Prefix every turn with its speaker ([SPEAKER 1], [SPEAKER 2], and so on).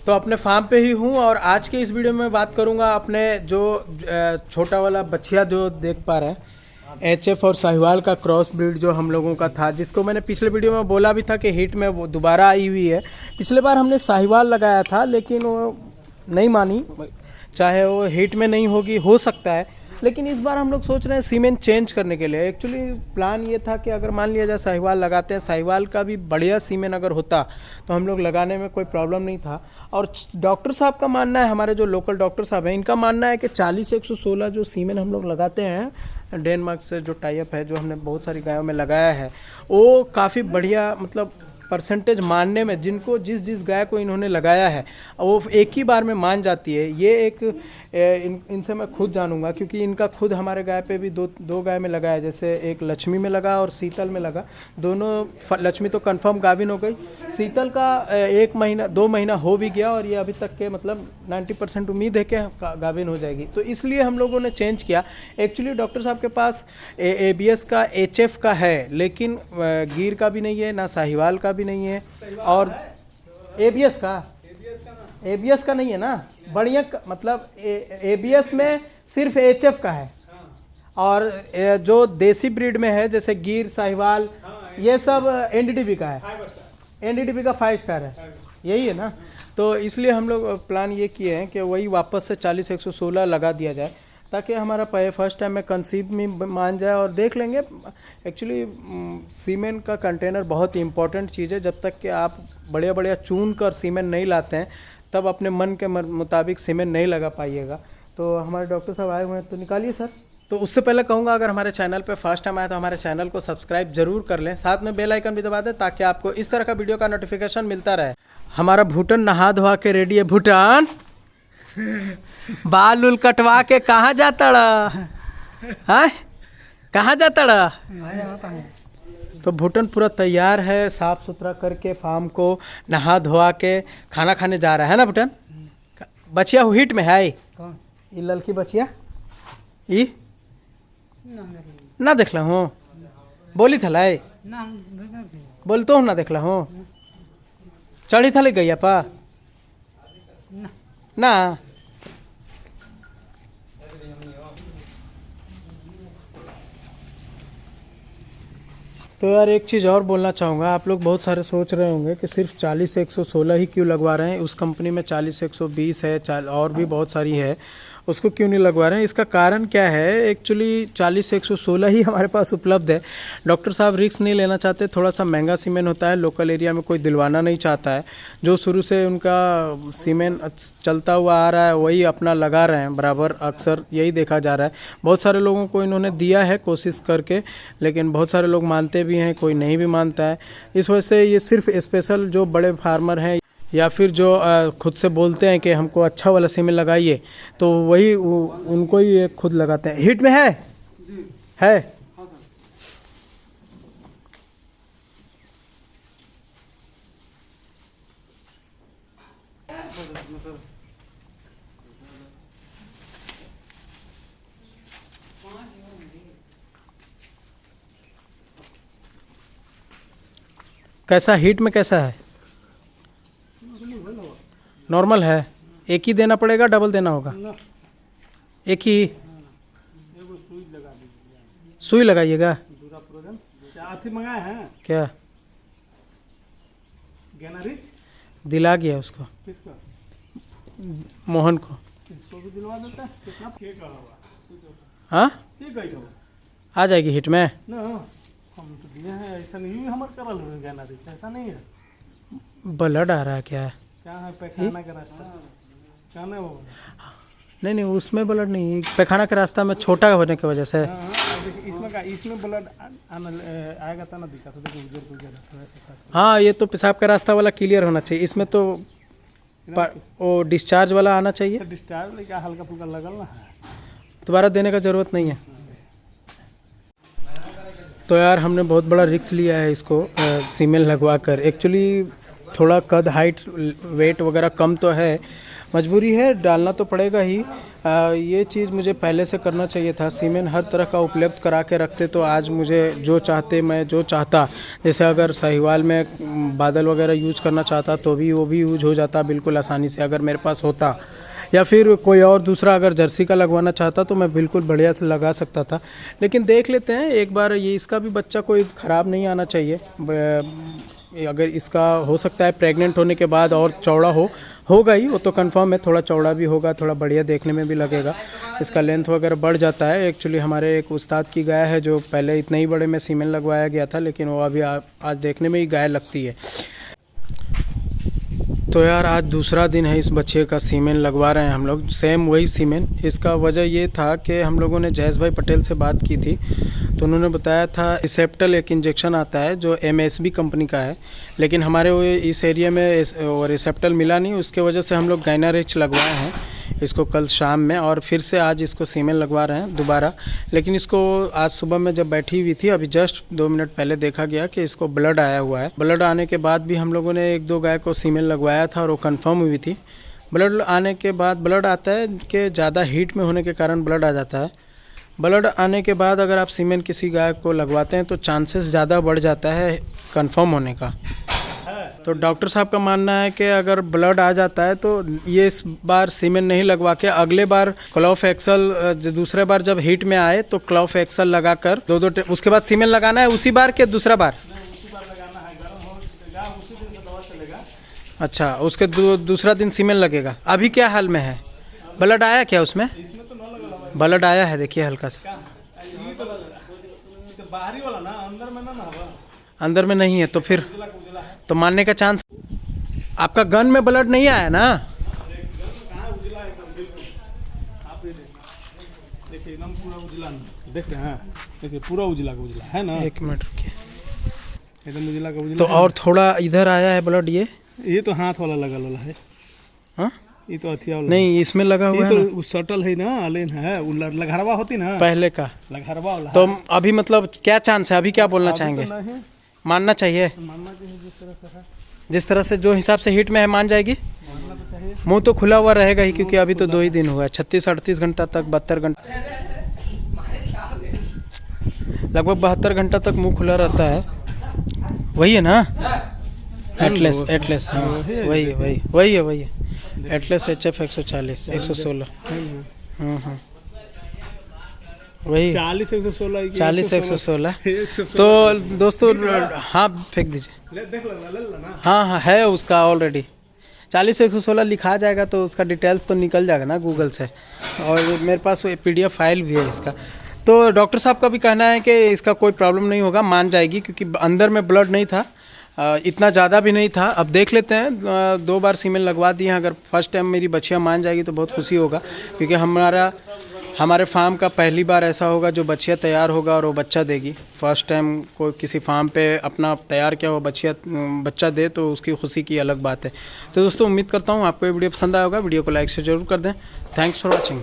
[SPEAKER 1] तो अपने फार्म पे ही हूँ और आज के इस वीडियो में बात करूँगा अपने जो छोटा वाला बछिया जो देख पा रहे हैं, एचएफ और साहिवाल का क्रॉस ब्रीड जो हम लोगों का था, जिसको मैंने पिछले वीडियो में बोला भी था कि हिट में वो दोबारा आई हुई है। पिछले बार हमने साहिवाल लगाया था लेकिन वो नहीं मानी, चाहे वो हिट में नहीं होगी, हो सकता है, लेकिन इस बार हम लोग सोच रहे हैं सीमेन चेंज करने के लिए। एक्चुअली प्लान ये था कि अगर मान लिया जाए साहिवाल लगाते हैं, साहिवाल का भी बढ़िया सीमेन अगर होता तो हम लोग लगाने में कोई प्रॉब्लम नहीं था। और डॉक्टर साहब का मानना है, हमारे जो लोकल डॉक्टर साहब हैं, इनका मानना है कि 40-116 जो सीमेन हम लोग लगाते हैं डेनमार्क से जो टाई अप है, जो हमने बहुत सारी गायों में लगाया है, वो काफ़ी बढ़िया मतलब परसेंटेज मानने में, जिनको जिस गाय को इन्होंने लगाया है वो एक ही बार में मान जाती है। ये एक इनसे मैं खुद जानूंगा, क्योंकि इनका खुद हमारे गाय पे भी दो गाय में लगाया, जैसे एक लक्ष्मी में लगा और शीतल में लगा। दोनों, लक्ष्मी तो कंफर्म गाभिन हो गई, शीतल का 1 महीना 2 महीना हो भी गया और ये अभी तक के मतलब 90% उम्मीद है कि गाभिन हो जाएगी। तो इसलिए हम लोगों ने चेंज किया। एक्चुअली डॉक्टर साहब के पास ABS का HF का है, लेकिन गिर का भी नहीं है, ना साहिवाल का भी नहीं है, और ABS का नहीं है ना, बढ़िया मतलब ABS में सिर्फ HF का है। और जो देसी ब्रीड में है जैसे गिर, साहिवाल, ये सब NDDB का है, NDDB का 5 स्टार है, यही है ना। तो इसलिए हम लोग प्लान ये किए हैं कि वही वापस से 40-116 लगा दिया जाए, ताकि हमारा फर्स्ट टाइम में कंसीव में मान जाए। और देख लेंगे, एक्चुअली सीमेंट का कंटेनर बहुत ही इंपॉर्टेंट चीज़ है। जब तक कि आप बढ़िया चून कर सीमेंट नहीं लाते हैं, तब अपने मन के मुताबिक सीमेंट नहीं लगा पाइएगा। तो हमारे डॉक्टर साहब आए हुए हैं, तो निकालिए सर। तो उससे पहले कहूँगा, अगर हमारे चैनल पे फर्स्ट टाइम आए तो हमारे चैनल को सब्सक्राइब जरूर कर लें, साथ में बेल आइकन भी दबा दें ताकि आपको इस तरह का वीडियो का नोटिफिकेशन मिलता रहे। हमारा भूटान नहा धोवा के रेडी है। भूटान बाल उल कटवा के कहाँ जाता है, कहाँ जाता? तो भूटान पूरा तैयार है, साफ सुथरा करके फार्म को नहा धोवा के खाना खाने जा रहा है ना भूटान। बचिया हिट में है ये लड़की बचिया, ये ना देखला हूँ, बोली था लाई, बोलते हूँ ना देखला हूँ, चढ़ी था ले गई पा ना। तो यार एक चीज़ और बोलना चाहूँगा, आप लोग बहुत सारे सोच रहे होंगे कि सिर्फ 40-116 ही क्यों लगवा रहे हैं, उस कंपनी में 40-120 है, और भी बहुत सारी है, उसको क्यों नहीं लगवा रहे हैं। इसका कारण क्या है, एक्चुअली 40-116 ही हमारे पास उपलब्ध है। डॉक्टर साहब रिस्क नहीं लेना चाहते, थोड़ा सा महंगा सीमेंट होता है, लोकल एरिया में कोई दिलवाना नहीं चाहता है। जो शुरू से उनका सीमेंट चलता हुआ आ रहा है वही अपना लगा रहे हैं बराबर, अक्सर यही देखा जा रहा है। बहुत सारे लोगों को इन्होंने दिया है कोशिश करके, लेकिन बहुत सारे लोग मानते भी हैं, कोई नहीं भी मानता है। इस वजह से ये सिर्फ स्पेशल जो बड़े फार्मर हैं या फिर जो खुद से बोलते हैं कि हमको अच्छा वाला सीमेंट लगाइए, तो वही उनको ही खुद लगाते हैं। हिट में है कैसा, हिट में कैसा है? नॉर्मल है। एक ही देना पड़ेगा, डबल देना होगा? एक ही सुई लगाइएगा। क्या दिला गया उसको, मोहन को? हाँ आ जाएगी हिट में। ऐसा नहीं, ऐसा नहीं है। ब्लड आ रहा है क्या? है पैखाना का रास्ता, क्या वो? नहीं उसमें ब्लड नहीं, पैखाना का रास्ता में छोटा होने की वजह से। इसमें ब्लड आएगा तो ना दिखा तो। हाँ, ये तो पेशाब का रास्ता वाला क्लियर होना चाहिए, इसमें तो वो डिस्चार्ज वाला आना चाहिए। डिस्चार्ज लेके हल्का फुल्का लगल ना, दोबारा देने का जरूरत नहीं है। तो यार हमने बहुत बड़ा रिस्क लिया है इसको सीमेंट लगवा कर। एक्चुअली थोड़ा कद, हाइट, वेट वगैरह कम तो है, मजबूरी है, डालना तो पड़ेगा ही। ये चीज़ मुझे पहले से करना चाहिए था। सीमेन हर तरह का उपलब्ध करा के रखते तो आज मुझे मैं जो चाहता, जैसे अगर साहिवाल में बादल वगैरह यूज करना चाहता तो भी वो भी यूज हो जाता बिल्कुल आसानी से, अगर मेरे पास होता। या फिर कोई और दूसरा अगर जर्सी का लगवाना चाहता तो मैं बिल्कुल बढ़िया से लगा सकता था। लेकिन देख लेते हैं एक बार, ये इसका भी बच्चा कोई ख़राब नहीं आना चाहिए। अगर इसका हो सकता है प्रेग्नेंट होने के बाद और चौड़ा होगा ही, वो तो कंफर्म है। थोड़ा चौड़ा भी होगा, थोड़ा बढ़िया देखने में भी लगेगा, इसका लेंथ वगैरह बढ़ जाता है। एक्चुअली हमारे एक उस्ताद की गाय है जो पहले इतने ही बड़े में सीमेन लगवाया गया था, लेकिन वो अभी आज देखने में ही गाय लगती है। तो यार आज दूसरा दिन है, इस बच्चे का सीमेन लगवा रहे हैं हम लोग, सेम वही सीमेन। इसका वजह ये था कि हम लोगों ने जयेश भाई पटेल से बात की थी, तो उन्होंने बताया था रिसेप्टल एक इंजेक्शन आता है जो MSB कंपनी का है, लेकिन हमारे वो इस एरिया में रिसेप्टल मिला नहीं, उसके वजह से हम लोग गाइनारिच लगवाए हैं इसको कल शाम में, और फिर से आज इसको सीमेन लगवा रहे हैं दोबारा। लेकिन इसको आज सुबह में जब बैठी हुई थी, अभी जस्ट 2 मिनट पहले देखा गया कि इसको ब्लड आया हुआ है। ब्लड आने के बाद भी हम लोगों ने 1-2 गाय को सीमेन लगवाया था और वो कंफर्म हुई थी। ब्लड आने के बाद, ब्लड आता है कि ज़्यादा हीट में होने के कारण ब्लड आ जाता है। ब्लड आने के बाद अगर आप सीमेन किसी गाय को लगवाते हैं तो चांसेस ज़्यादा बढ़ जाता है कंफर्म होने का। तो डॉक्टर साहब का मानना है कि अगर ब्लड आ जाता है तो ये इस बार सीमेन नहीं लगवा के अगले बार क्लॉफ एक्सल, दूसरे बार जब हीट में आए तो क्लॉफ एक्सल लगा कर उसके बाद सीमेन लगाना है उसी बार के दूसरा बार। अच्छा, उसके दूसरा दिन सीमेन लगेगा। अभी क्या हाल में है? ब्लड आया क्या उसमें? ब्लड आया है, देखिए हल्का सा। बाहरी वाला ना, अंदर में ना, अंदर में नहीं है तो फिर तो मानने का चांस। आपका गन में ब्लड नहीं आया ना?
[SPEAKER 2] देखिए एकदम पूरा उजला, देख रहे हैं, देखिए पूरा उजला का उजला है ना।
[SPEAKER 1] 1 मिनट रुकिए,
[SPEAKER 2] एकदम उजला का उजला।
[SPEAKER 1] तो और थोड़ा इधर आया है ब्लड, ये
[SPEAKER 2] तो हाथ वाला लगा वाला है।
[SPEAKER 1] हाँ,
[SPEAKER 2] ये तो अथिया वाला
[SPEAKER 1] नहीं, इसमें लगा हुआ
[SPEAKER 2] है।
[SPEAKER 1] ये
[SPEAKER 2] तो सटल है ना, अलेन है, लघरवा होती ना
[SPEAKER 1] पहले का
[SPEAKER 2] लघरवा वाला।
[SPEAKER 1] तो अभी मतलब क्या चांस है? अभी क्या बोलना चाहेंगे?
[SPEAKER 2] तो
[SPEAKER 1] मानना चाहिए,
[SPEAKER 2] मानना चाहिए जिस तरह से है,
[SPEAKER 1] जिस तरह से जो हिसाब से हीट में है मान जाएगी।
[SPEAKER 2] मानना तो चाहिए।
[SPEAKER 1] मुंह तो खुला हुआ रहेगा ही, क्योंकि अभी तो 2 ही दिन हुआ है। 36-38 घंटा तक, 72 घंटा, लगभग 72 घंटा तक मुंह खुला रहता है। वही है ना एटलेस? हाँ वही है एटलेस HF 140 116। वही
[SPEAKER 2] 40 116
[SPEAKER 1] 40 116। तो दोस्तों, हाँ फेंक दीजिए। हाँ है उसका ऑलरेडी 40 116 लिखा जाएगा तो उसका डिटेल्स तो निकल जाएगा ना गूगल से, और मेरे पास वो PDF फाइल भी है इसका। तो डॉक्टर साहब का भी कहना है कि इसका कोई प्रॉब्लम नहीं होगा, मान जाएगी, क्योंकि अंदर में ब्लड नहीं था, इतना ज़्यादा भी नहीं था। अब देख लेते हैं, 2 बार सीमेन लगवा दिए हैं, अगर फर्स्ट टाइम मेरी बच्चियाँ मान जाएगी तो बहुत खुशी होगा, क्योंकि हमारे फार्म का पहली बार ऐसा होगा जो बच्चियाँ तैयार होगा और वो बच्चा देगी। फर्स्ट टाइम कोई किसी फार्म पे अपना तैयार किया हुआ बच्चा दे तो उसकी खुशी की अलग बात है। तो दोस्तों, उम्मीद करता हूँ आपको ये वीडियो पसंद आया होगा। वीडियो को लाइक से जरूर कर दें। Thanks for watching.